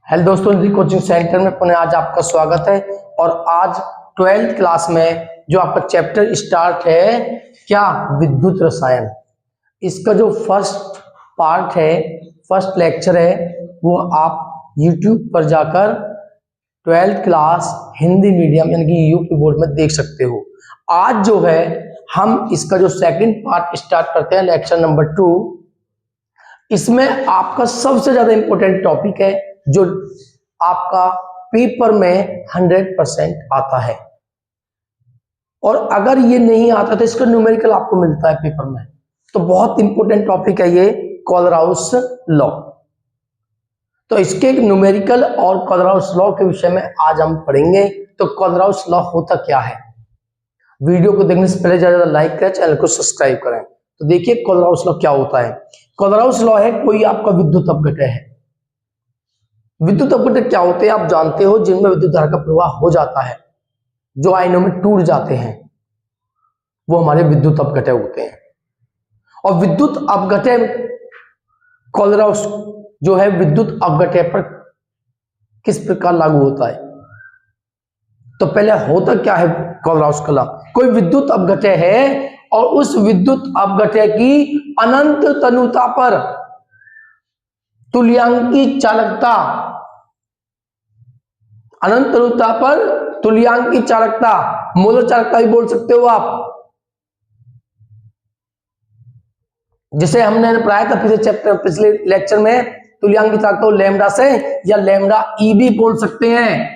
Hello दोस्तों, जी coaching centre में पुनः आज आपका स्वागत है। और आज 12th क्लास में जो आपका चैप्टर स्टार्ट है क्या, विद्युत रसायन। इसका जो फर्स्ट पार्ट है, फर्स्ट लेक्चर है, वो आप YouTube पर जाकर 12th क्लास हिंदी मीडियम यानी कि यूपी बोर्ड में देख सकते हो। आज जो है हम इसका जो सेकंड पार्ट स्टार्ट करते हैं, लेक्चर नंबर 2। इसमें आपका सबसे ज्यादा इंपॉर्टेंट टॉपिक है जो आपका पेपर में 100% आता है, और अगर ये नहीं आता तो इसका न्यूमेरिकल आपको मिलता है पेपर में। तो बहुत इंपॉर्टेंट टॉपिक है ये, कोलराउस लॉ। तो इसके न्यूमेरिकल और कोलराउस लॉ के विषय में आज हम पढ़ेंगे। तो कोलराउस लॉ होता क्या है, वीडियो को देखने से पहले ज्यादा लाइक करें, चैनल को सब्सक्राइब करें। तो देखिए कोलराउस लॉ क्या होता है। कोलराउस लॉ है कोई आपका विद्युत अपघटय है। विद्युत अपघटय क्या होते हैं आप जानते हो, जिनमें विद्युत धारा का प्रवाह हो जाता है, जो आयनों में टूट जाते हैं, वो हमारे विद्युत अपघटय होते हैं। और विद्युत अपघटय कोलराउस जो है विद्युत अपघटय पर किस प्रकार लागू होता है। तो पहले होता क्या है कोलराउस का लॉ। कोई विद्युत अपघटय है और उस विद्युत अपघटय की अनंत तनुता पर तुल्यांकी चालकता, अनंत तनुता पर तुल्यांकी चालकता, मोलर चालकता भी बोल सकते हो आप। जिसे हमने पढ़ाया था पिछले लेक्चर में, तुल्यांकी चालकता लैम्डा से या लैम्डा ई भी बोल सकते हैं,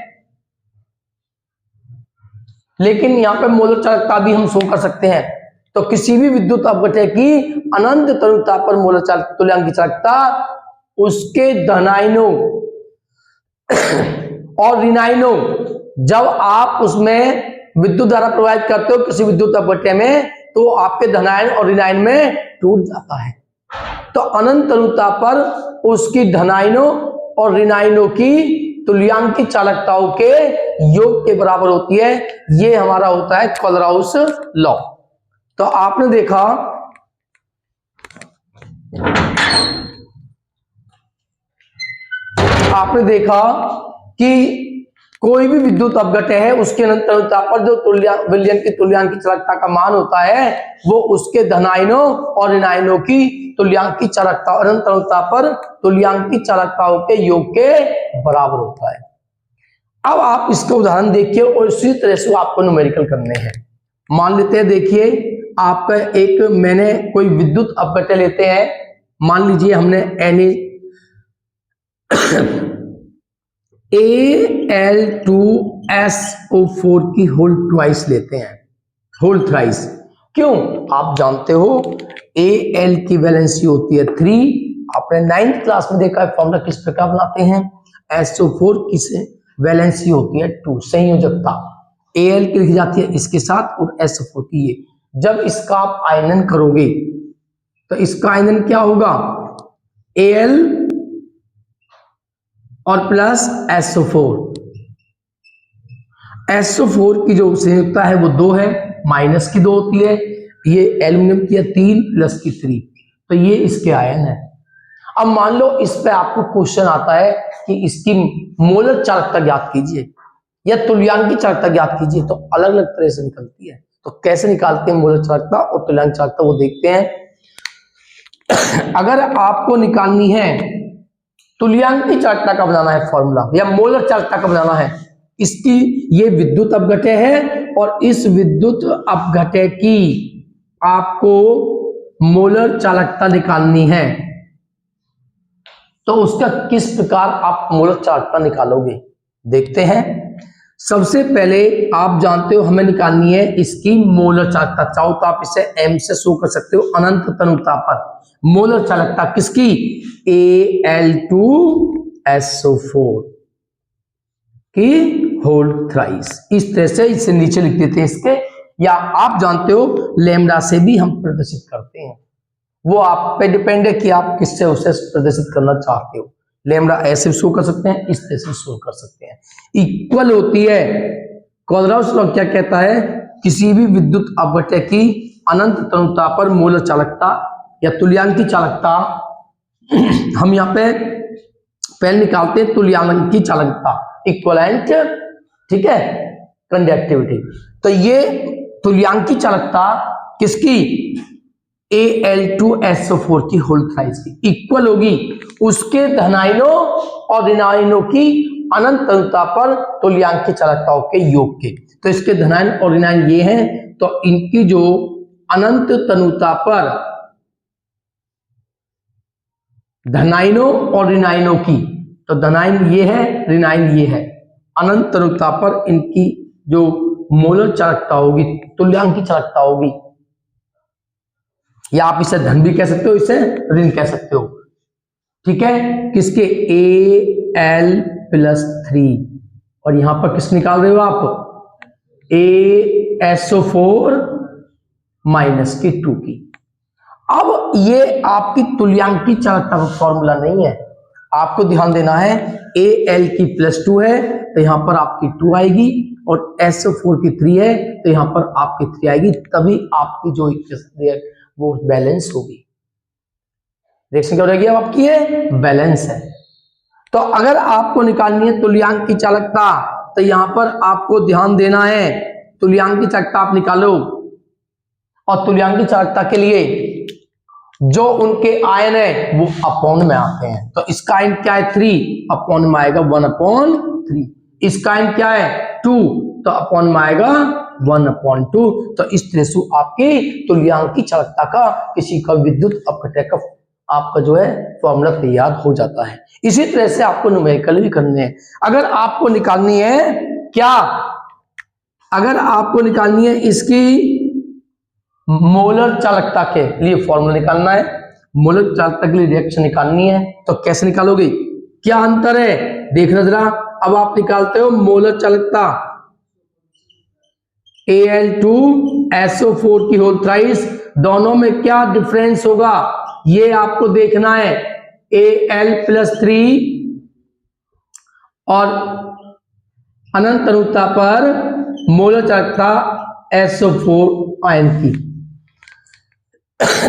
लेकिन यहां पे मोलर चालकता भी हम शो कर सकते हैं। तो किसी भी विद्युत अपघटय की अनंत तनुता पर मोलर तुल्यांकी चालकता उसके धनायनों और ऋणायनों, जब आप उसमें विद्युत धारा प्रवाहित करते हो किसी विद्युत अपघटय में, तो आपके धनायन और ऋणायन में टूट जाता है। तो अनंत तनुता पर उसकी धनायनों और ऋणायनों की तुल्यांकी चालकताओं के योग के बराबर होती है। ये हमारा होता है कोलराउस लॉ। तो आपने देखा कि कोई भी विद्युत अपघटय है, उसके अनंत तनुता पर जो विलयन की तुल्यांकी चालकता का मान होता है, वो उसके धनायनों और ऋणायनों की तुल्यांकी चालकता, अनंत तनुता पर तुल्यांकी चालकताओं के योग के बराबर होता है। अब आप इसका उदाहरण देखिए और इसी तरह से आपको न्यूमेरिकल करने हैं। मान लेते हैं, देखिए आपका एक, मैंने कोई विद्युत अपघटय लेते हैं, मान लीजिए हमने Al2SO4 की होल ट्वाइस लेते हैं, होल थ्राइस। क्यों, आप जानते हो Al की वैलेंसी होती है 3। आपने 9th क्लास में देखा है फॉर्मूला किस प्रकार बनाते हैं। SO4 की वैलेंसी होती है 2, संयोजकता Al की लिखी जाती है इसके साथ और SO4 की ये। जब इसका आप आयनन करोगे तो इसका आयनन क्या होगा, Al और प्लस SO4। SO4 की जो संयुक्ता है वो 2 है, माइनस की 2 होती है। ये एल्यूमिनियम की 3 प्लस की 3, तो ये इसके आयन है। अब मान लो इस पे आपको क्वेश्चन आता है कि इसकी मोलर चालकता ज्ञात कीजिए या तुल्यांकी चालकता ज्ञात कीजिए, तो अलग अलग तरह से निकलती है। तो कैसे निकालते हैं मोलर चालकता और तुल्यांकी चालकता, वो देखते हैं। अगर आपको निकालनी है तुल्यांकी चालकता का बनाना है फॉर्मूला, या मोलर चालकता का बनाना है, इसकी ये विद्युत अपघटय है और इस विद्युत अपघटय की आपको मोलर चालकता निकालनी है, तो उसका किस प्रकार आप मोलर चालकता निकालोगे, देखते हैं। सबसे पहले आप जानते हो हमें निकालनी है इसकी मोलर चालकता। चाहो तो आप इसे m से शो कर सकते हो, अनंत तनुता पर मोलर चालकता किसकी, Al2SO4 की होल थ्राइस। इस तरह से इसे नीचे लिख देते हैं इसके, या आप जानते हो लैम्डा से भी हम प्रदर्शित करते हैं। वो आप पे डिपेंड है कि आप किससे उसे प्रदर्शित करना चाहते हो। लैम्डा ऐसे शो कर सकते हैं, इस तरह से शो कर सकते हैं। इक्वल होती है। कोलराउस लॉ क्या कहता है, किसी भी विद्युत अपघटय की अनंत तनुता पर मोलर चालकता या तुल्यांकी चालकता, हम यहाँ पे पहले निकालते हैं तुल्यांकी चालकता, इक्वलेंट, ठीक है, कंडक्टिविटी। तो ये तुल्यांकी चालकता किसकी, Al2SO4 की होल थ्राइस की इक्वल होगी उसके धनायनों और ऋणायनों की अनंत अनुता पर तुल्यांकी चालकताओं के योग के। तो इसके धनायन और ऋणायन ये हैं, तो इनकी जो अनंत तनुता पर धनायनों और ऋणायनों की, तो धनायन ये है, ऋणायन ये है, अनंत तनुता पर इनकी जो मोलर चालकता होगी, तुल्यांकी चालकता होगी, या आप इसे धन भी कह सकते हो, इसे ऋण कह सकते हो, ठीक है, किसके Al+3 और यहां पर किस निकाल रहे हो आप, ASO4 की 2 की। अब ये आपकी तुल्यांकी चालकता का फॉर्मूला नहीं है, आपको ध्यान देना है Al की +2 है तो यहां पर आपकी 2 आएगी, और SO4 की 3 है तो यहां पर आपकी 3 आएगी, तभी आपकी जो इक्वेशन है वो बैलेंस होगी। रिएक्शन क्या हो रहेगी अब आपकी, ये बैलेंस है। तो अगर आपको निकालनी है तुल्यांकी चालकता, तो यहां पर आपको ध्यान देना है, तुल्यांकी चालकता आप निकालो, और तुल्यांकी चालकता के लिए जो उनके आयन है वो अपॉन में आते हैं। तो इसका आयन क्या है, 3, अपॉन में आएगा 1/3। इसका आयन क्या है, 2, तो अपॉन में आएगा 1/2। तो इस तरह से आपकी तुल्यांकी चालकता का, किसी का विद्युत अपघटन का आपका जो है फॉर्मूला तैयार हो जाता है। इसी तरह से आपको न्यूमेरिकल भी करने हैं। अगर आपको निकालनी है क्या, अगर आपको निकालनी है इसकी मोलर चालकता के लिए फॉर्मूला निकालना है, मोलर चालकता के लिए रिएक्शन निकालनी है, तो कैसे निकालोगे, क्या अंतर है देखना जरा। अब आप निकालते हो मोलर चालकता Al2SO4 की होल थ्राइस, दोनों में क्या डिफरेंस होगा ये आपको देखना है। Al+3 और अनंत अनुता पर मोलर चालकता SO4 आयन की,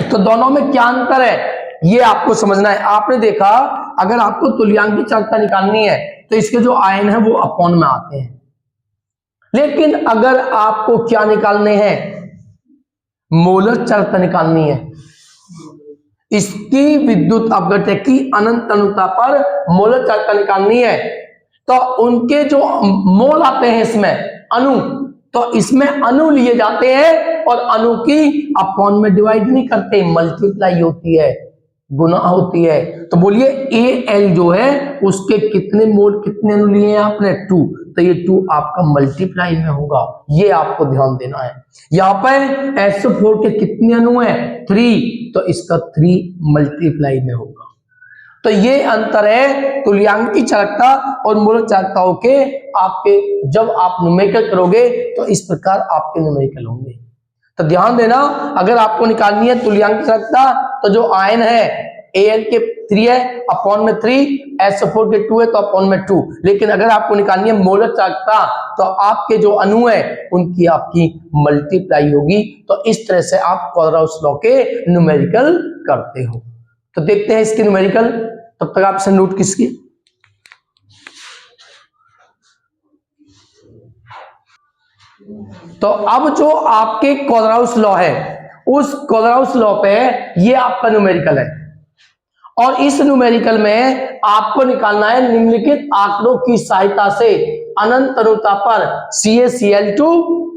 तो दोनों में क्या अंतर है ये आपको समझना है। आपने देखा अगर आपको तुल्यांकी चालकता निकालनी है तो इसके जो आयन है वो अपॉन में आते हैं, लेकिन अगर आपको क्या निकालने हैं, मोलर चालकता निकालनी है, इसकी विद्युत अपघटन की अनंत अनुता पर मोलर चालकता निकालनी है, तो उनके जो मोल आते हैं इसमें अणु, तो इसमें अणु लिए जाते हैं और अणु की अपॉन में डिवाइड नहीं करते, मल्टीप्लाई होती है, गुना होती है। तो बोलिए Al जो है उसके कितने मोल, कितने अणु लिए हैं आपने, 2, तो ये 2 आपका मल्टीप्लाई में होगा, ये आपको ध्यान देना है। यहां पर SO4 के कितने अणु हैं, 3, तो इसका 3 मल्टीप्लाई में होगा। तो ये अंतर है तुल्यांकी चालकता और मोलर चालकताओं के। आपके जब आप न्यूमेरिकल करोगे तो इस प्रकार आपके न्यूमेरिकल होंगे। तो ध्यान देना, अगर आपको निकालनी है तुल्यांकी चालकता, तो जो आयन है Al के 3 है, अपॉन में 3, SO4 के 2 है तो अपॉन में 2। लेकिन अगर आपको निकालनी है मोलर चालकता, तो आपके जो अणु है उनकी आपकी मल्टीप्लाई होगी। तो इस तरह से आप कोलराउस लॉ के न्यूमेरिकल करते हो। तो देखते हैं इसके न्यूमेरिकल, तब तक आप इसे नोट किसकी, तो अब जो आपके कोलराउस लॉ है उस कोलराउस लॉ पे ये आपका न्यूमेरिकल है, और इस न्यूमेरिकल में आपको निकालना है निम्नलिखित आंकड़ों की सहायता से अनंत अनुता पर CaCl2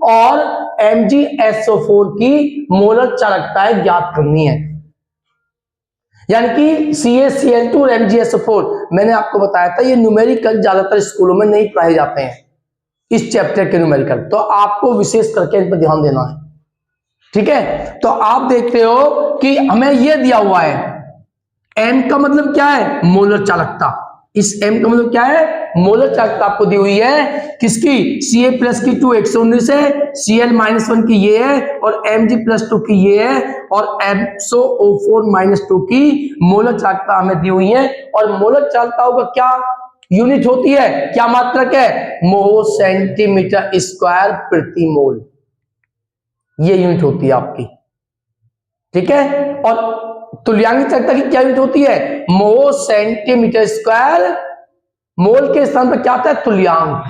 और MgSO4 की मोलर चालकताएं ज्ञात करनी है। यानी कि CaCl2 और MgSO4, मैंने आपको बताया था ये न्यूमेरिकल ज्यादातर स्कूलों में नहीं पढ़ाए जाते हैं, इस चैप्टर के न्यूमेरिकल, तो आपको विशेष करके इन पर ध्यान देना है, ठीक है। तो आप देखते हो कि हमें यह दिया हुआ है, M का मतलब क्या है, मोलर चालकता। इस M का मतलब क्या है, मोलर चालकता आपको दी हुई है किसकी, Ca+ की 2 119 है, Cl-1 की ये है, और Mg+2 की ये है, और SO4-2 की मोलर चालकता हमें दी हुई है। और मोलर चालकताओं का क्या यूनिट होती है, क्या मात्रक है, मोल सेंटीमीटर स्क्वायर प्रति मोल, ये यूनिट होती है आपकी, ठीक है। और तुल्यांक चालकता की क्या यूनिट होती है? मोल सेंटीमीटर स्क्वायर। मोल के स्थान पर क्या आता है? तुल्यांक,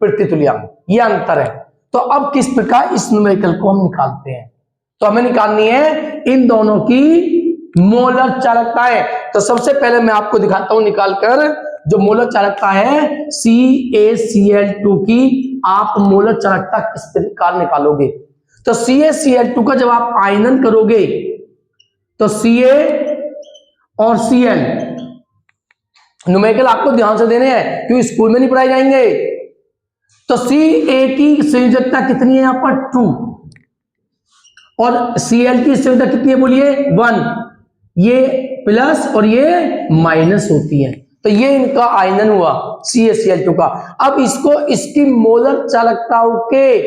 प्रति तुल्यांक, ये अंतर है। तो अब किस प्रकार इस न्यूमेरिकल को हम निकालते हैं? तो हमें निकालनी है इन दोनों की मोलर चालकताएं। तो सबसे पहले मैं आपको दिखाता हूं निकालकर, जो मोलर चालकता है CaCl2 की आप मोलर चालकता किस प्रकार निकालोगे? तो CaCl2 का जब आप आयनन करोगे तो Ca और Cl न्यूमेरिकल आपको ध्यान से देने हैं क्योंकि स्कूल में नहीं पढ़ाए जाएंगे। तो Ca की संयोजकता कितनी है? यहां पर 2 और Cl की संयोजकता कितनी है? बोलिए 1। ये प्लस और ये माइनस होती है, तो ये इनका आयनन हुआ CaCl2 का। अब इसको इसकी मोलर चालकताओं के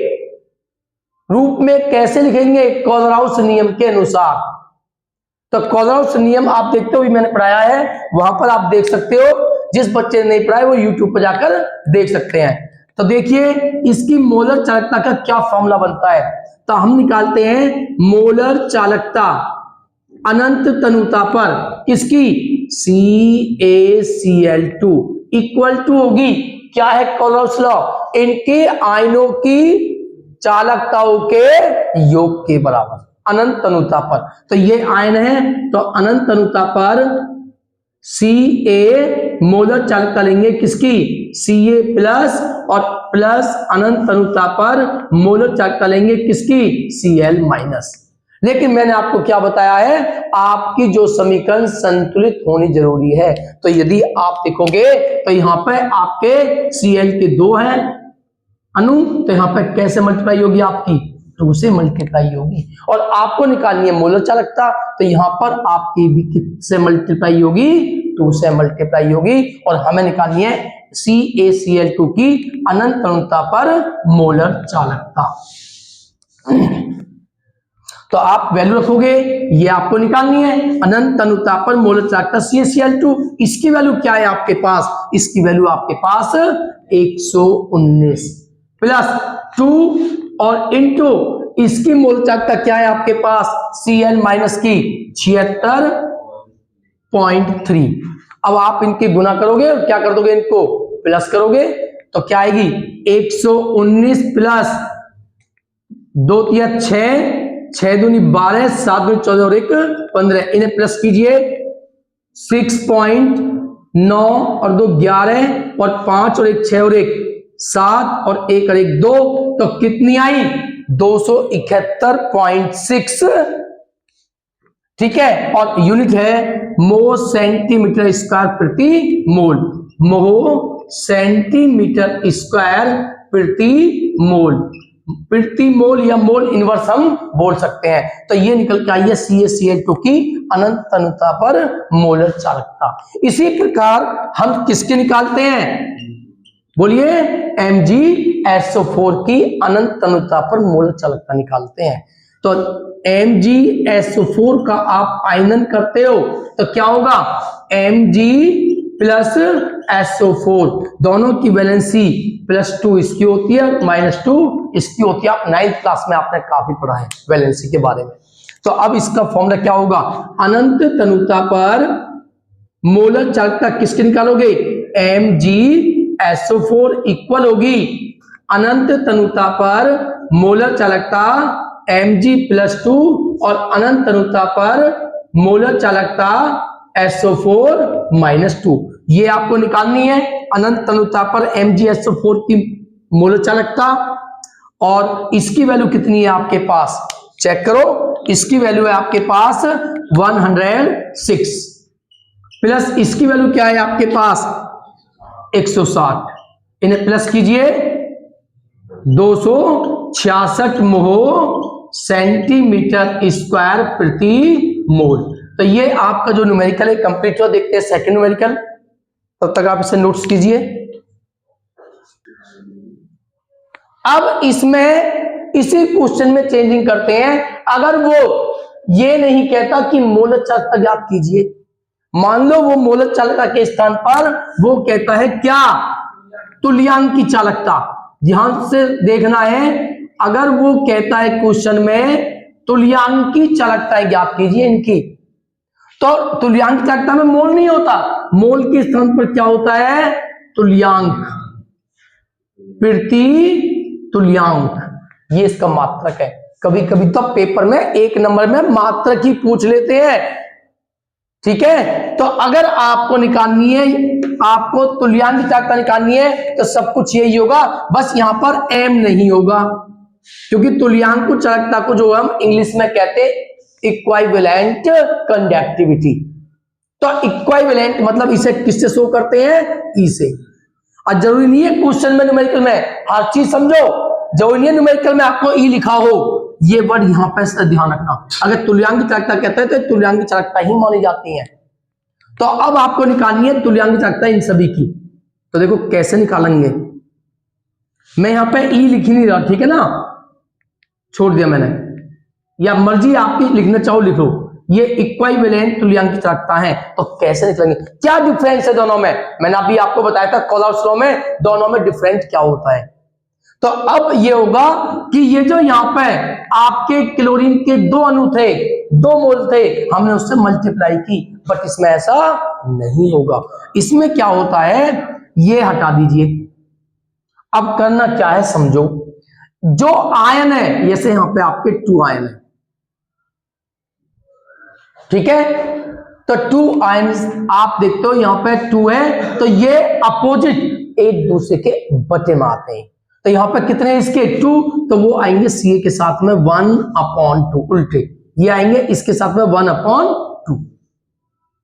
रूप में कैसे लिखेंगे? कोलराउस नियम के अनुसार। तो कोलराउस नियम आप देखते हो, मैंने पढ़ाया है, वहां पर आप देख सकते हो। जिस बच्चे ने नहीं पढ़ाया वो यूट्यूब पर जाकर देख सकते हैं। तो देखिए इसकी मोलर चालकता का क्या फॉर्मूला बनता है। तो हम निकालते हैं मोलर चालकता अनंत तनुता पर किसकी? CaCl2 इक्वल टू होगी क्या है? कोलराउस लॉ, इनके आयनों की चालकताओं के योग के बराबर अनंत तनुता पर। तो ये आयन है, तो अनंत तनुता पर Ca मोलर चालकता लेंगे किसकी? Ca प्लस, और प्लस अनंत तनुता पर मोलर चालकता लेंगे किसकी? Cl minus. लेकिन मैंने आपको क्या बताया है? आपकी जो समीकरण संतुलित होनी जरूरी है। तो यदि आप देखोगे तो यहां पर आपके Cl के 2 हैं अणु, तो यहां पर कैसे मल्टीप्लाई होगी आपकी? 2 से मल्टीप्लाई होगी। और आपको निकालनी है मोलर चालकता, तो यहां पर आपकी भी किससे मल्टीप्लाई होगी? 2 से मल्टीप्लाई होगी। और हमें निकालनी है CaCl2 की अनंत तनुता पर मोलर चालकता। तो आप वैल्यू रखोगे, ये आपको निकालनी है अनंत तनुता पर मोलर चालकता CaCl2। इसकी वैल्यू क्या है आपके पास? इसकी वैल्यू आपके पास 119 प्लस 2 और इंटू इसकी मोलर चालकता क्या है आपके पास? Cl माइनस की 76.3। अब आप इनके गुना करोगे और क्या कर दोगे? इनको प्लस करोगे तो क्या आएगी? 119 प्लस 2 तिया 6, 6 दूनी 12, 7 दूनी 14 और 1 15। इन्हें प्लस कीजिए 6.9 और 2 11 और 5 और 1 6 और 1 7 और 1 और 1 2, तो कितनी आई? 271.6। ठीक है, और यूनिट है मो सेंटीमीटर स्क्वायर प्रति मोल। मो सेंटीमीटर स्क्वायर प्रति मोल, प्रति मोल या मोल इनवर्स हम बोल सकते हैं। तो ये निकल के आई है CaCl2 की अनंत तनुता पर मोलर चालकता। इसी प्रकार हम किसके निकालते हैं? बोलिए MgSO4 की अनंत तनुता पर मोलर चालकता निकालते हैं। तो MgSO4 का आप आयनन करते हो तो क्या होगा? Mg प्लस SO4 दोनों की वैलेंसी +2 इसकी होती है, -2 इसकी होती है। आप 9th क्लास में आपने काफी पढ़ा है वैलेंसी के बारे में। तो अब इसका फॉर्मूला क्या होगा? अनंत तनुता पर मोलर चालकता किसकी निकालोगे? MgSO4 इक्वल होगी अनंत तनुता पर मोलर चालकता Mg+2 और अनंत तनुता पर मोलर चालकता SO4-2। ये आपको निकालनी है अनंत तनुता पर MgSO4 की मोलर चालकता। और इसकी वैल्यू कितनी है आपके पास? चेक करो, इसकी वैल्यू है आपके पास 106 प्लस इसकी वैल्यू क्या है आपके पास? 160। इन्हें प्लस कीजिए 266 मोल सेंटीमीटर स्क्वायर प्रति मोल। तो ये आपका जो न्यूमेरिकल है कंप्लीट हुआ। देखते हैं सेकंड न्यूमेरिकल, तब तक आप इसे नोट्स कीजिए। अब इसमें इसी क्वेश्चन में चेंजिंग करते हैं। अगर वो ये नहीं कहता कि मोलर चालकता ज्ञात कीजिए, मान लो वो मोलर चालकता के स्थान पर वो कहता है क्या? तुल्यांक की चालकता। ध्यान से देखना है, अगर वो कहता है क्वेश्चन में तुल्यांक की चालकताएं ज्ञात कीजिए इनकी, तो तुल्यांक चालकता में मोल नहीं होता, मोल के स्थान पर क्या होता है? तुल्यांक, प्रति तुल्यांक, ये इसका मात्रक है। कभी कभी तो पेपर में 1 नंबर में मात्रक ही पूछ लेते हैं, ठीक है। तो अगर आपको निकालनी है, आपको तुल्यांक चालकता निकालनी है तो सब कुछ यही होगा, बस यहां पर एम नहीं होगा, क्योंकि तुल्यांक चालकता को जो हम इंग्लिश में कहते हैं इक्विवेलेंट कंडक्टिविटी। तो इक्विवेलेंट मतलब इसे किससे शो करते हैं? ई से। और जरूरी नहीं है क्वेश्चन में न्यूमेरिकल में हर चीज समझो, जरूरी नहीं है न्यूमेरिकल में आपको ई लिखा हो, ये वर्ड यहां पर ध्यान रखना। अगर तुल्यांक चालकता कहते हैं तो तुल्यांक चालकता ही मानी जाती है। तो अब आपको निकालनी है तुल्यांक चालकता इन सभी की। तो देखो कैसे निकालेंगे, मैं यहां पे ई लिख ही नहीं रहा, ठीक है ना, छोड़ दिया मैंने, या मर्जी आपकी लिखना चाहो लिखो। ये इक्विवेलेंट तुल्यांक चालकता है, तो कैसे निकलेंगे? क्या डिफरेंस है दोनों में? मैंने अभी आपको बताया था कोलर्स लॉ में दोनों में डिफरेंट क्या होता है। तो अब ये होगा कि ये जो यहां पे आपके क्लोरीन के 2 अणु थे, 2 मोल थे, हमने उससे मल्टीप्लाई की, बट इसमें ऐसा नहीं होगा। इसमें क्या होता है, ये हटा दीजिए। अब करना क्या है समझो, जो आयन है, जैसे यहां पे आपके 2 आयन है, ठीक है, तो 2 आयन आप देखते हो यहां पे 2 है, तो ये अपोजिट एक दूसरे के बटे में आते हैं। तो यहां पे कितने इसके 2, तो वो आएंगे सी के साथ में 1/2 उल्टे, ये आएंगे इसके साथ में 1/2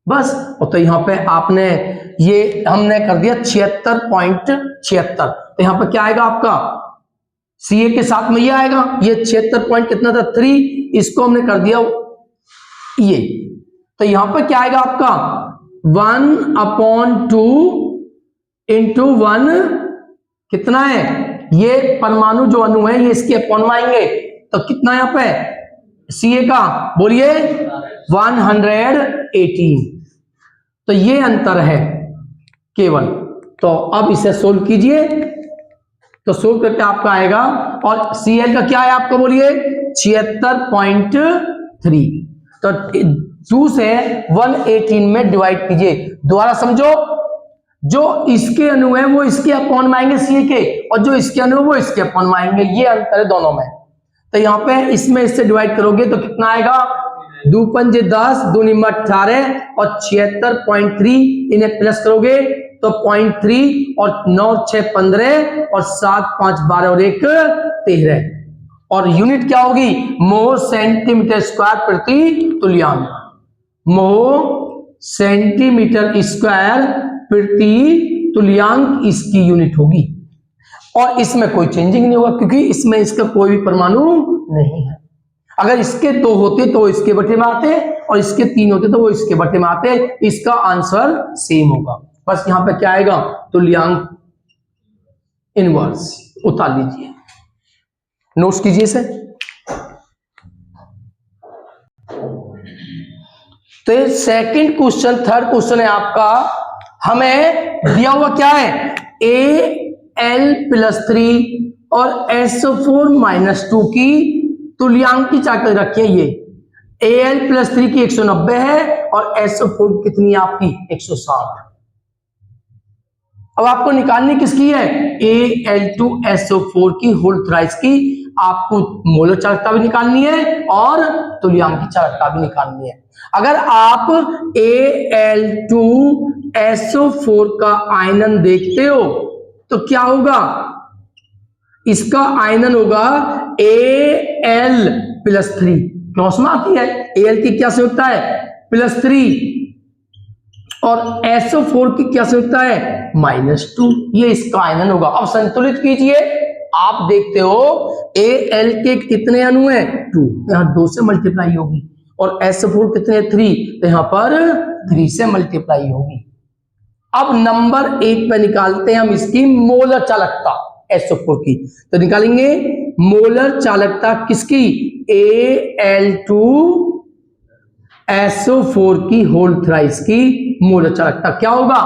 बस। और तो यहां पे आपने ये हमने कर दिया 76.76, तो यहां पे क्या आएगा आपका? सी के साथ में ये आएगा, ये 76 पॉइंट कितना था 3, इसको हमने कर दिया ये, तो यहां पर क्या आएगा आपका 1/2 इंटू 1 कितना है, ये परमाणु जो अणु है ये इसके अपॉन में आएंगे, तो कितना यहां पे सी का बोलिए 118, तो ये अंतर है केवल। तो अब इसे सोल्व कीजिए, तो सोल्व करके आपका आएगा, और Cl का क्या है आपको बोलिए 76.3, तो 2 से 118 में डिवाइड कीजिए। दोबारा समझो, जो इसके अणु है वो इसके अपॉन में आएंगे सी के, और जो इसके अणु वो इसके अपॉन में आएंगे, ये अंतर है दोनों में। तो यहाँ पे इसमें इससे डिवाइड करोगे तो कितना आएगा 2 पंजे 10, 2 निम्न 18 और 76.3, इन्हें प्लस करोगे तो 0.3 और 9 6 15 और 7 5 12 और 1 13, और यूनिट क्या होगी मोह सेंटीमीटर स्क्वायर प्रति तुल्यांक, मोह सेंटीमीटर स्क्वायर प्रति तुल्यांक इसकी यूनिट होगी। और इसमें कोई चेंजिंग नहीं होगा, क्योंकि इसमें इसका कोई भी परमाणु नहीं है। अगर इसके 2 होते तो इसके बटे में आते, और इसके 3 होते तो वो इसके बटे में आते, इसका आंसर सेम होगा। बस यहां पे क्या आएगा तुल्यांक इनवर्स, उतार लीजिए, नोट्स कीजिए इसे। तो ये सेकंड क्वेश्चन, थर्ड क्वेश्चन है आपका, हमें दिया हुआ क्या है Al+3 और SO4-2 की तुल्यांक की चार्ट रखी है। ये Al+3 की 190 है और SO4 कितनी है आपकी 160। अब आपको निकालनी किसकी है Al2SO4 की होल थ्राइस की, आपको मोलर चालकता भी निकालनी है और तुल्यांक की चालकता भी निकालनी है। अगर आप Al2SO4 का आयनन देखते हो तो क्या होगा, इसका आयनन होगा Al+3, क्रॉस में आती है Al की क्या संयुक्ता है +3 और SO4 की क्या संयुक्ता है -2, ये इसका आयनन होगा। अब संतुलित कीजिए, आप देखते हो Al के कितने अणु हैं 2, यहां 2 से मल्टीप्लाई होगी, और SO4 कितने 3, तो यहां पर 3 से मल्टीप्लाई होगी। अब नंबर 1 पे निकालते हैं हम इसकी मोलर चालकता SO4 की, तो निकालेंगे मोलर चालकता किसकी Al2SO4 की होल थ्राइस की मोलर चालकता क्या होगा,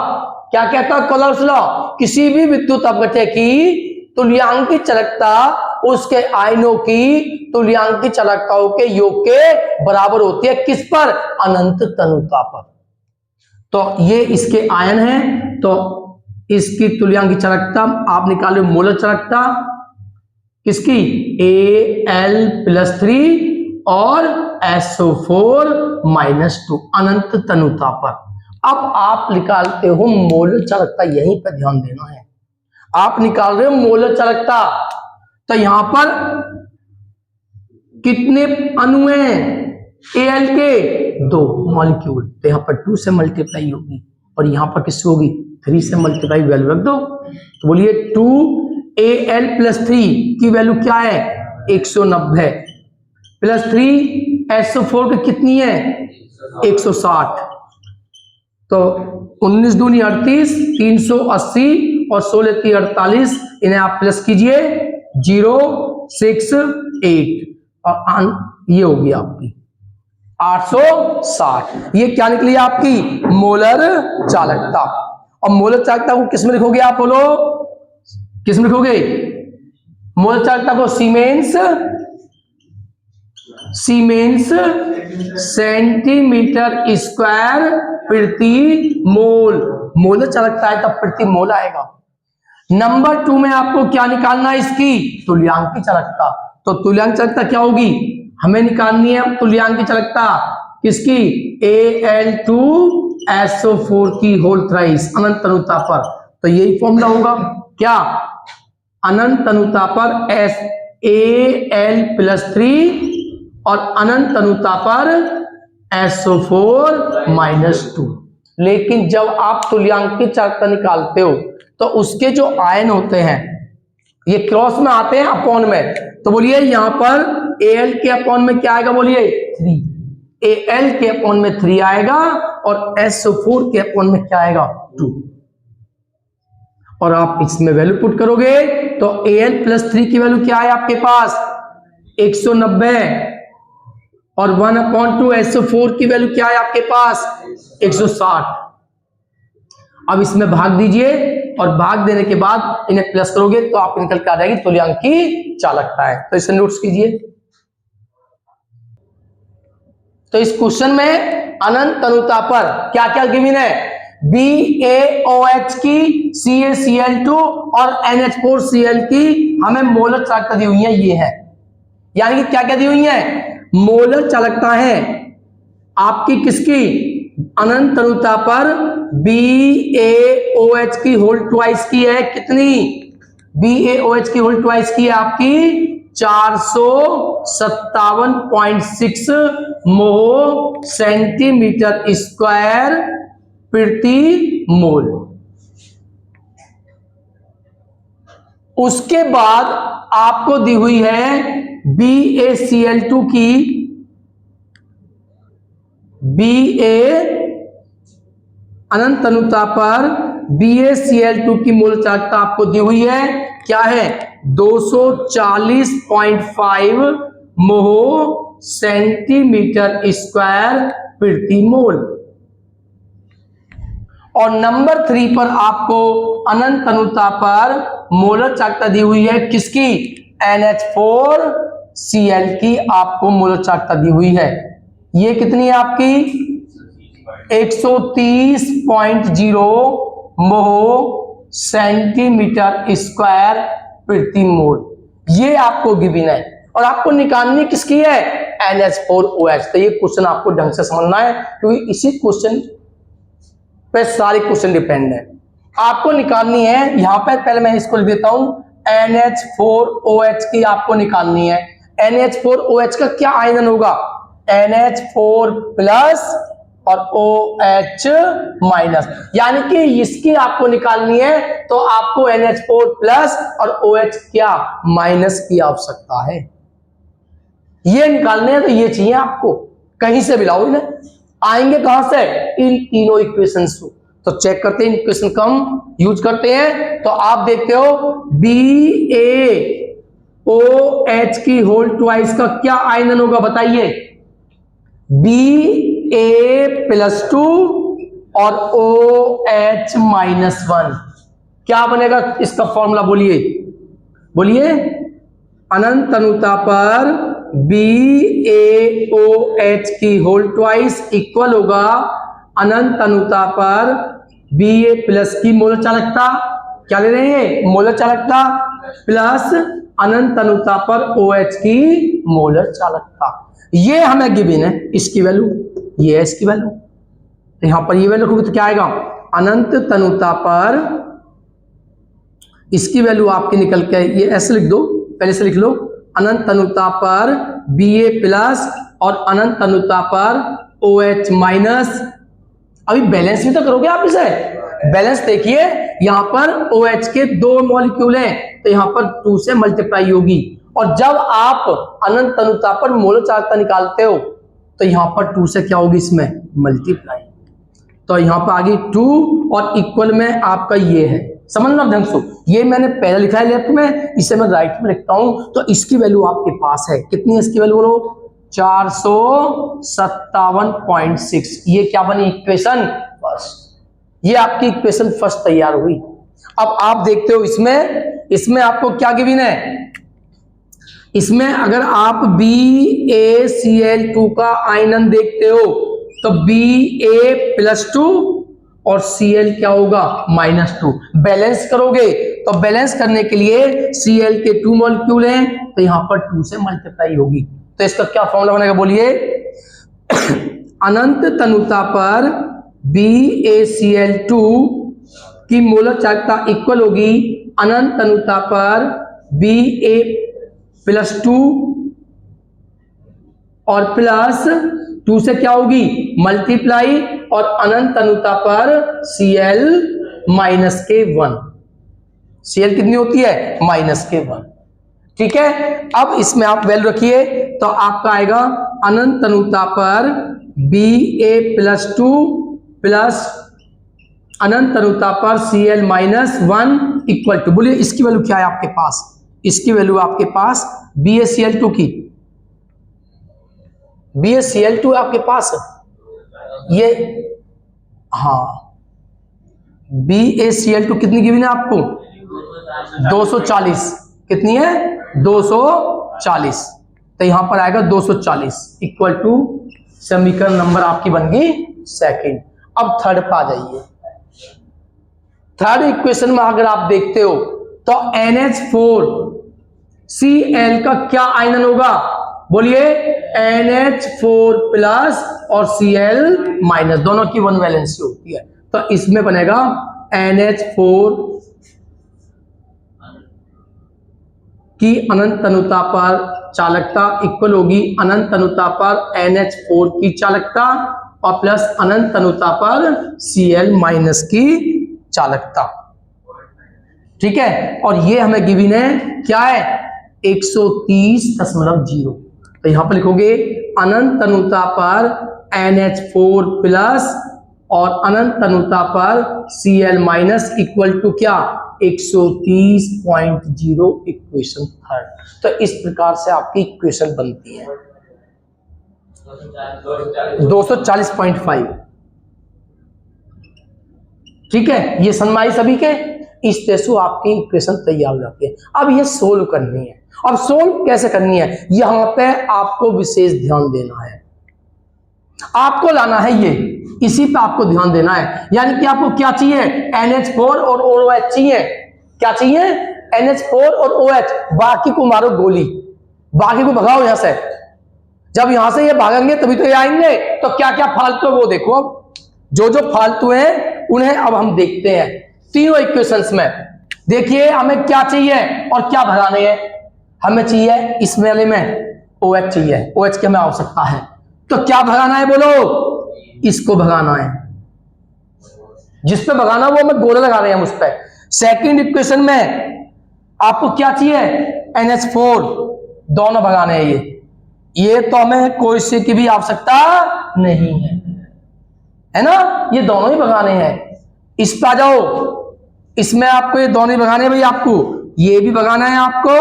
क्या कहता है कोलर्स लॉ, किसी भी विद्युत अपघट्य की तुल्यांक की चालकता उसके आयनों की तुल्यांकी चालकताओं के योग के बराबर होती है। किस पर? अनंत तनुता पर। तो ये इसके आयन हैं, तो इसकी तुल्यांकी चालकता आप निकाल लो, मोलर चालकता किसकी? Al+3 और SO4-2 अनंत तनुता पर। अब आप निकालते हो मोलर चालकता, यहीं पर ध्यान देना है। आप निकाल रहे हो मोलर चालकता, तो यहां पर कितने अणु हैं Al के? 2 मॉलिक्यूल, तो यहां पर 2 से मल्टीप्लाई होगी और यहां पर किससे होगी? 3 से मल्टीप्लाई, वैल्यू रख दो। तो बोलिए 2Al+3 की वैल्यू क्या है? 190 प्लस 3 SO4 की कितनी है? 160। तो 19 दूनी 38, 380 और 16 × 48, इन्हें आप प्लस कीजिए 068 और ये होगी आपकी 860। ये क्या निकली आपकी? मोलर चालकता। और मोलर चालकता को किस में लिखोगे आप? बोलो किस में लिखोगे मोलर चालकता को? सीमेंस सेंटीमीटर स्क्वायर प्रति मोल। मोलर चालकता है तब प्रति मोल आएगा। नंबर 2 में आपको क्या निकालना है? इसकी तुल्यांकी चालकता। तो तुल्यांकी चालकता क्या होगी? हमें निकालनी है तुल्यांकी चालकता किसकी? Al2SO4 की होल थ्राइस अनंत तनुता पर। तो यही फॉर्मूला होगा क्या? अनंत तनुता पर Al+3 और अनंत तनुता पर SO4-2। लेकिन जब आप तुल्यांकी चालकता निकालते हो तो उसके जो आयन होते हैं ये क्रॉस में आते हैं अपॉन में। तो बोलिए यहां पर Al के अपॉन में क्या आएगा? बोलिए 3। Al के अपॉन में 3 आएगा और SO4 के अपॉन में क्या आएगा? 2। और आप इसमें वैल्यू पुट करोगे तो Al+3 की वैल्यू क्या है आपके पास? 190 और 1/2 SO4 की वैल्यू क्या है आपके पास? 160। अब इसमें भाग दीजिए और भाग देने के बाद इन्हें प्लस करोगे तो आप निकल के आ जाएगी तुल्यांकी चालकता है। तो इसे नोट्स कीजिए। तो इस क्वेश्चन में अनंत तनुता पर क्या क्या गिवन है? BaOH की, CaCl2 और NH4Cl की हमें मोलर चालकता दी हुई है। ये है यानी कि क्या क्या दी हुई है? मोलर चालकता है आपकी किसकी? अनंत तनुता पर BaOH की होल ट्वाइस की है। कितनी? BaOH की होल ट्वाइस की है आपकी 457.6 मोह सेंटीमीटर स्क्वायर प्रति मोल। उसके बाद आपको दी हुई है BaCl2 की, अनंत तनुता पर BaCl2 की मोल चालकता आपको दी हुई है। क्या है? 240.5 मोह सेंटीमीटर स्क्वायर प्रति मोल। और नंबर 3 पर आपको अनंत तनुता पर मोलर चालकता दी हुई है किसकी? NH4Cl की आपको मोलर चालकता दी हुई है। ये कितनी है आपकी? 130.0 मोह सेंटीमीटर स्क्वायर प्रति मोल। ये आपको गिवन है और आपको निकालनी किसकी है? NH4OH। तो ये क्वेश्चन आपको ढंग से समझना है क्योंकि इसी क्वेश्चन पे सारे क्वेश्चन डिपेंड है। आपको निकालनी है यहां पर, पहले मैं इसको लिख देता हूं, NH4OH की आपको निकालनी है। NH4OH का क्या आयनन होगा? NH4+ और OH-, यानी कि इसकी आपको निकालनी है तो आपको NH4+ और OH क्या? माइनस की आवश्यकता है। ये निकालने हैं तो ये चाहिए आपको, कहीं से भी लाओ इन्हें। आएंगे कहां से? इन तीनों इक्वेशन से। तो चेक करते हैं, इक्वेशन कम यूज करते हैं। तो आप देखते हो BaOH की होल ट्वाइस का क्या आयनन होगा? बताइए। Ba+2 और OH-1 क्या बनेगा इसका फॉर्मूला? बोलिए बोलिए। अनंत अनुता पर BaOH की होल ट्वाइस इक्वल होगा अनंत अनुता पर Ba प्लस की मोलर चालकता, क्या ले रहे हैं, मोलर चालकता, प्लस अनंत अनुता पर OH की मोलर चालकता। ये हमें गिवन है, इसकी वैल्यू ये है, इसकी वैल्यू, तो यहां पर ये वैल्यू रखोगे तो क्या आएगा, अनंत तनुता पर इसकी वैल्यू आपकी निकल के, ये ऐसे लिख दो, पहले से लिख लो, अनंत तनुता पर Ba प्लस और अनंत तनुता पर OH माइनस। अभी बैलेंस भी तो करोगे आप इसे, बैलेंस देखिए, यहां पर OH के 2 मॉलिक्यूल हैं तो यहां पर 2 से मल्टीप्लाई होगी, और जब आप अनंत तनुता पर मोलर चालकता निकालते हो तो यहां पर 2 से क्या होगी, इसमें मल्टीप्लाई, तो यहां पर आ गई 2 और इक्वल में आपका ये है, समझना ढंग से, ये मैंने पहले लिखा है लेफ्ट में, इसे मैं राइट में लिखता हूं, तो इसकी वैल्यू आपके पास है, कितनी है इसकी वैल्यू बोलो, 457.6। ये क्या बनी, इक्वेशन फर्स्ट, ये आपकी इक्वेशन फर्स्ट तैयार हुई। अब आप देखते हो इसमें आपको क्या गिवन है, इसमें अगर आप BaCl2 का आयनन देखते हो तो Ba+2 और Cl क्या होगा, -2। बैलेंस करोगे तो बैलेंस करने के लिए Cl के 2 मॉलिक्यूल हैं तो यहां पर 2 से मल्टीप्लाई होगी, तो इसका क्या फॉर्मूला बनेगा बोलिए, अनंत तनुता पर BaCl2 की मोलर चालकता इक्वल होगी अनंत तनुता पर Ba+2 और प्लस 2 से क्या होगी, मल्टीप्लाई, और अनंत तनुता पर Cl-1, Cl कितनी होती है, -1, ठीक है। अब इसमें आप वैल्यू रखिए तो आपका आएगा अनंत तनुता पर Ba+2 प्लस अनंत तनुता पर Cl-1 इक्वल टू, बोलिए इसकी वैल्यू क्या है आपके पास, इसकी वैल्यू आपके पास BaCl2 की, BaCl2 आपके पास ये, हाँ BaCl2 कितनी गिवन है आपको, 240, कितनी है, 240, तो यहां पर आएगा 240 इक्वल टू, समीकरण नंबर आपकी बन गई सेकंड। अब थर्ड पे आ जाइए, थर्ड इक्वेशन में अगर आप देखते हो तो NH4Cl का क्या आयनन होगा, बोलिए NH4 प्लस और Cl-, दोनों की 1 वैलेंसी होती है, तो इसमें बनेगा NH4 की अनंत तनुता पर चालकता इक्वल होगी अनंत तनुता पर NH4 की चालकता और प्लस अनंत तनुता पर Cl- की चालकता, ठीक है। और ये हमें गिवन है क्या है, 130.0, तो यहां पर लिखोगे अनंत तनुता पर NH4 प्लस और अनंत तनुता पर Cl- इक्वल टू क्या, 130.0 इक्वेशन थर्ड। तो इस प्रकार से आपकी इक्वेशन बनती है 240.5, ठीक है। ये समझ सभी के, इस तरह से आपकी इक्वेशन तैयार हो जाती है। अब ये सोल्व करनी है, अब सोल्व कैसे करनी है, यहां पे आपको विशेष ध्यान देना है, आपको लाना है ये, इसी पे आपको ध्यान देना है, यानी कि आपको क्या चाहिए, NH4 और OH चाहिए, क्या चाहिए, NH4 और OH, बाकी को मारो गोली, बाकी को भगाओ यहां से, जब यहां से ये भागेंगे तभी तो ये आएंगे, तो क्या क्या फालतू है वो देखो, जो जो फालतू है उन्हें अब हम देखते हैं। तीनों इक्वेशंस में देखिए हमें क्या चाहिए और क्या भगाने हैं, हमें चाहिए इस वाले में OH चाहिए, OH की हमें आवश्यकता है, तो क्या भगाना है बोलो, इसको भगाना है, जिस पे भगाना वो हमें गोला लगा रहे हैं उस पे। सेकंड इक्वेशन में आपको क्या चाहिए, NH4, दोनों भगाने हैं, ये तो हमें कोई से की भी आवश्यकता नहीं है ना, ये दोनों ही भगाने हैं। इस पे आ जाओ, इसमें आपको ये दोनों ही भगाने हैं भाई, आपको ये भी भगाना है आपको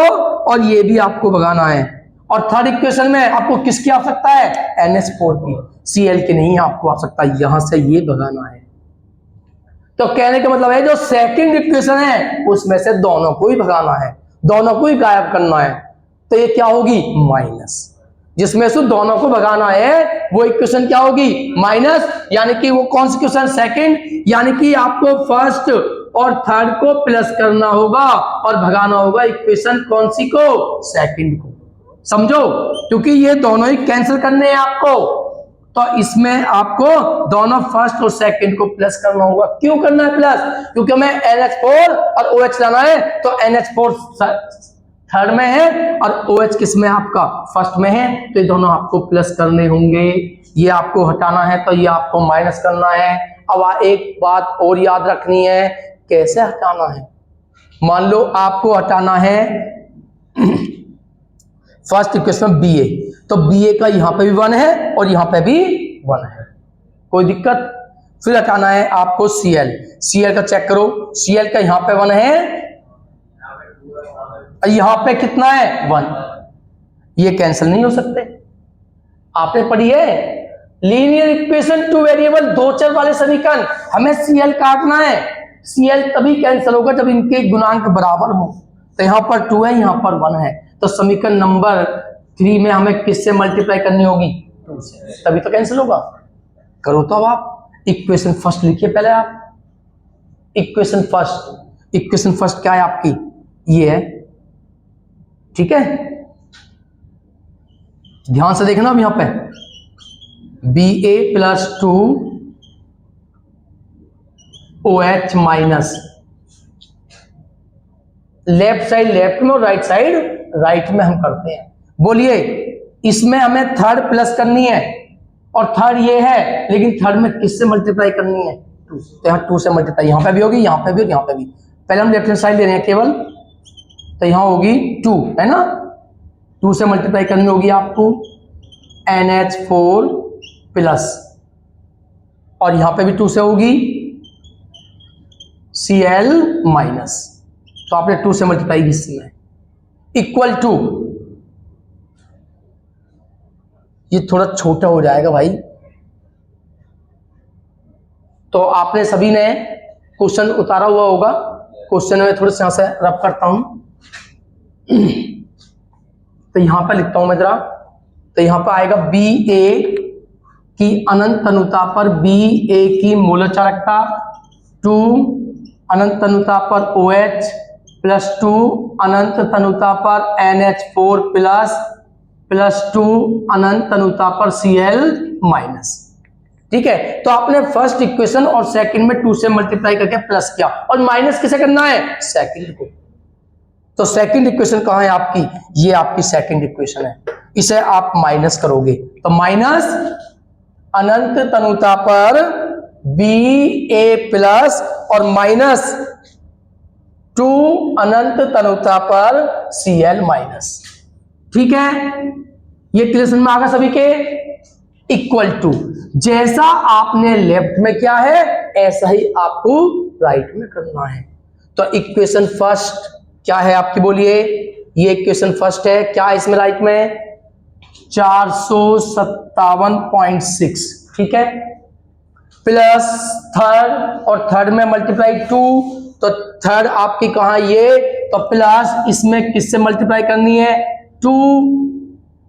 और ये भी आपको भगाना है। और थर्ड इक्वेशन में आपको किसकी आवश्यकता है, NH4 की, Cl की नहीं आपको आवश्यकता, यहां से ये भगाना है। तो कहने का मतलब है जो सेकंड इक्वेशन है उसमें से दोनों को ही भगाना है, दोनों को ही गायब करना है। तो ये क्या होगी माइनस, जिसमें से दोनों को भगाना है वो इक्वेशन क्या होगी माइनस, यानी कि वो कौन सी इक्वेशन सेकंड, यानी कि आपको फर्स्ट और थर्ड को प्लस करना होगा और भगाना होगा इक्वेशन कौन सी को, सेकंड को। समझो, क्योंकि ये दोनों ही कैंसिल करने हैं आपको, तो इसमें आपको दोनों फर्स्ट और सेकंड को प्लस करना होगा। क्यों करना है प्लस, क्योंकि हमें NH4 और OH लाना है, तो NH4 थर्ड में है और OH किस में आपका फर्स्ट में है, तो ये दोनों आपको प्लस करने होंगे। ये आपको हटाना है तो ये आपको माइनस करना है। अब एक बात और याद रखनी है, कैसे हटाना है। मान लो आपको हटाना है फर्स्ट इक्वेशन BA, तो BA का यहां पे भी 1 है और यहां पे भी 1 है, कोई दिक्कत। फिर हटाना है आपको CL का चेक करो, CL का यहां पे 1 है, यहां पे कितना है 1, ये कैंसिल नहीं हो सकते। आपने पढ़ी है लीनियर इक्वेशन टू वेरिएबल, दो चर वाले समीकरण, हमें CL काटना है। CL तभी कैंसिल होगा जब इनके गुणांक बराबर हो। तो यहां पर 2 है, यहां पर 1 है, तो समीकरण नंबर 3 में हमें किससे मल्टीप्लाई करनी होगी, 2 से, तभी तो कैंसिल होगा। करो तो अब आप इक्वेशन फर्स्ट लिखिए पहले आप, इक्वेशन फर्स्ट क्या है आपकी, ये है, ठीक है। ध्यान से देखना अब यहां पे BA plus 2 OH minus, left side left में और राइट साइड राइट में हम करते हैं। बोलिए, इसमें हमें थर्ड प्लस करनी है और थर्ड ये है, लेकिन थर्ड में किससे मल्टीप्लाई करनी है, 2। तो यहाँ 2 से मल्टीप्लाई यहां पे भी होगी, यहां पे भी और यहां पे भी। पहले हम लेफ्ट हैंड साइड ले रहे हैं केवल, तो यहां होगी 2, है ना, 2 से मल्टीप्लाई करनी होगी आपको NH4 प्लस, और यहां पे भी 2 से होगी Cl माइनस, तो आपने 2 से मल्टीप्लाई की इसमें, इक्वल टू, ये थोड़ा छोटा हो जाएगा भाई, तो आपने सभी ने क्वेश्चन उतारा हुआ होगा, क्वेश्चन में थोड़ा सा यहां से रब करता हूं, तो यहां पर लिखता हूं मैं जरा, तो यहां पर आएगा BA की अनंत तनुता पर BA की मूल चालकता 2, अनंत तनुता पर OH प्लस 2, अनंत तनुता पर NH4 प्लस 2, अनंत तनुता पर Cl माइनस। ठीक है, तो आपने फर्स्ट इक्वेशन और सेकंड में 2 से मल्टीप्लाई करके प्लस किया, और माइनस किसे करना है, सेकंड को। तो सेकंड इक्वेशन कहां है आपकी, ये आपकी सेकंड इक्वेशन है, इसे आप माइनस करोगे तो माइनस अनंत तनुता पर BA प्लस और माइनस 2 अनंत तनुता पर Cl माइनस। ठीक है, ये क्वेश्चन में आगा सभी के, इक्वल टू, जैसा आपने लेफ्ट में किया है ऐसा ही आपको राइट में करना है। तो इक्वेशन फर्स्ट क्या है आपकी, बोलिए, ये इक्वेशन फर्स्ट है, क्या है इसमें राइट में 457.6, ठीक है, प्लस थर्ड, और थर्ड में मल्टीप्लाई 2, तो थर्ड आपकी कहां ये, तो प्लस इसमें किससे मल्टीप्लाई करनी है 2,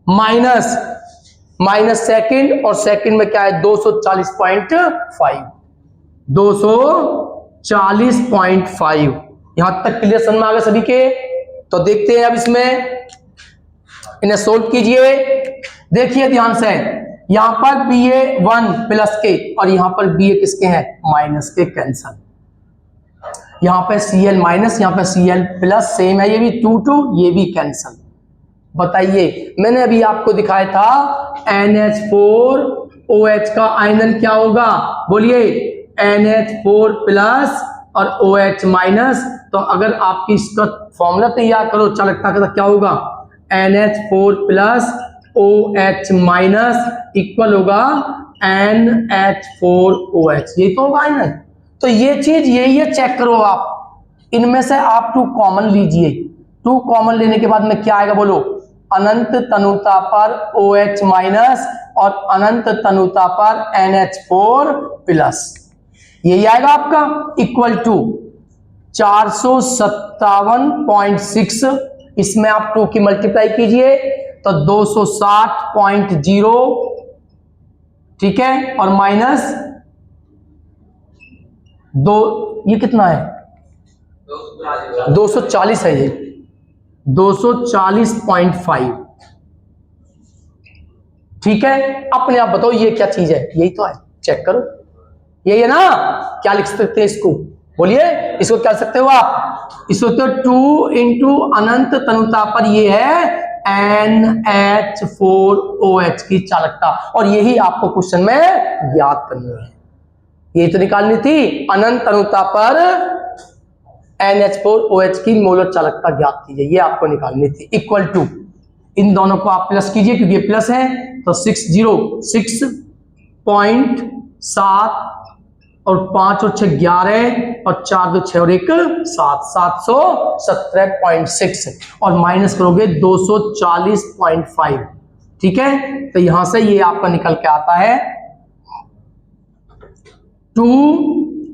माइनस सेकंड, और सेकंड में क्या है 240.5, 240.5। यहां तक क्लियर समझ में आ गया सभी के। तो देखते हैं अब इसमें, इन्हें सोल्व कीजिए। देखिए ध्यान से, यहां पर BA 1 प्लस के और यहां पर BA किसके हैं, माइनस के, कैंसल। यहां पे Cl माइनस, यहां पे Cl प्लस, सेम है, ये भी 2 ये भी कैंसल। बताइए, मैंने अभी आपको दिखाया था NH4OH का आयनन क्या होगा, बोलिए, NH4 प्लस और OH माइनस। तो अगर आपकी इसका फॉर्मूला तैयार करो चालकता का, तो क्या होगा, NH4 plus OH minus equal होगा NH4OH, यही तो होगा आयनन। तो ये चीज यही है, चेक करो आप, इनमें से आप 2 कॉमन लीजिए, 2 कॉमन लेने के बाद में क्या आएगा, बोलो, अनंत तनुता पर OH माइनस और अनंत तनुता पर NH4 प्लस, यही आएगा आपका, इक्वल टू 457.6 इसमें आप 2 की मल्टीप्लाई कीजिए तो 260.0, ठीक है, और माइनस 2, ये कितना है 240 है, ये 240.5, ठीक है। अपने आप बताओ ये क्या चीज है, यही तो है, चेक करो, यही है ना। क्या लिख सकते हैं इसको, बोलिए, इसको क्या लिख सकते हो आप, इसको तो 2 इंटू अनंत तनुता पर ये है NH4OH की चालकता, और यही आपको क्वेश्चन में ज्ञात करनी है, यही तो निकालनी थी, अनंत तनुता पर NH4OH की मोलर चालकता ज्ञात कीजिए, ये आपको निकालनी थी। इक्वल टू, इन दोनों को आप प्लस कीजिए क्योंकि ये प्लस है, तो 606.7 और 5 और 6 11 और 4 2 6 और 1 7, 717.6 और माइनस करोगे 240.5, ठीक है। तो यहां से ये आपका निकल के आता है 2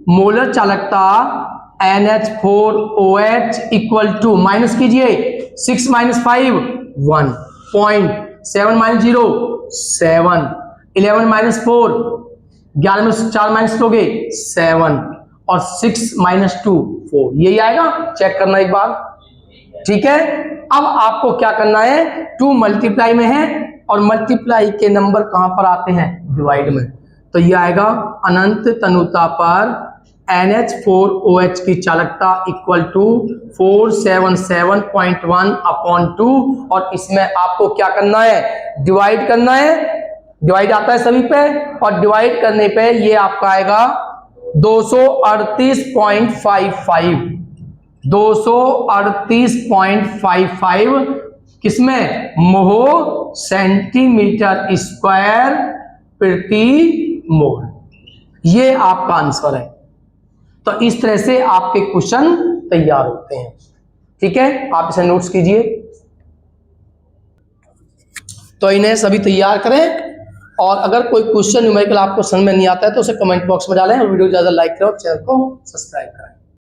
मोलर चालकता NH4OH इक्वल टू, माइनस कीजिए 6 माइनस 5 1, 0.7 माइनस 0 7, 11 माइनस 4, 11 में 4 माइनस लोगे 7 और 6 माइनस 2 4, यही आएगा, चेक करना एक बार, ठीक है। अब आपको क्या करना है, 2 मल्टीप्लाई में है और मल्टीप्लाई के नंबर कहां पर आते हैं, डिवाइड में, तो ये आएगा अनंत तनुता पर NH4OH की चालकता इक्वल टू 477.1 अपॉन 2, और इसमें आपको क्या करना है, डिवाइड करना है, डिवाइड आता है सभी पे, और डिवाइड करने पे ये आपका आएगा 238.55, 238.55 किसमें, मोह सेंटीमीटर स्क्वायर प्रति मोल, ये आपका आंसर है। तो इस तरह से आपके क्वेश्चन तैयार होते हैं, ठीक है, आप इसे नोट्स कीजिए। तो इन्हें सभी तैयार करें, और अगर कोई क्वेश्चन न्यूमेरिकल आपको समझ में नहीं आता है तो उसे कमेंट बॉक्स में डालें, और वीडियो ज्यादा लाइक करें और चैनल को सब्सक्राइब करें।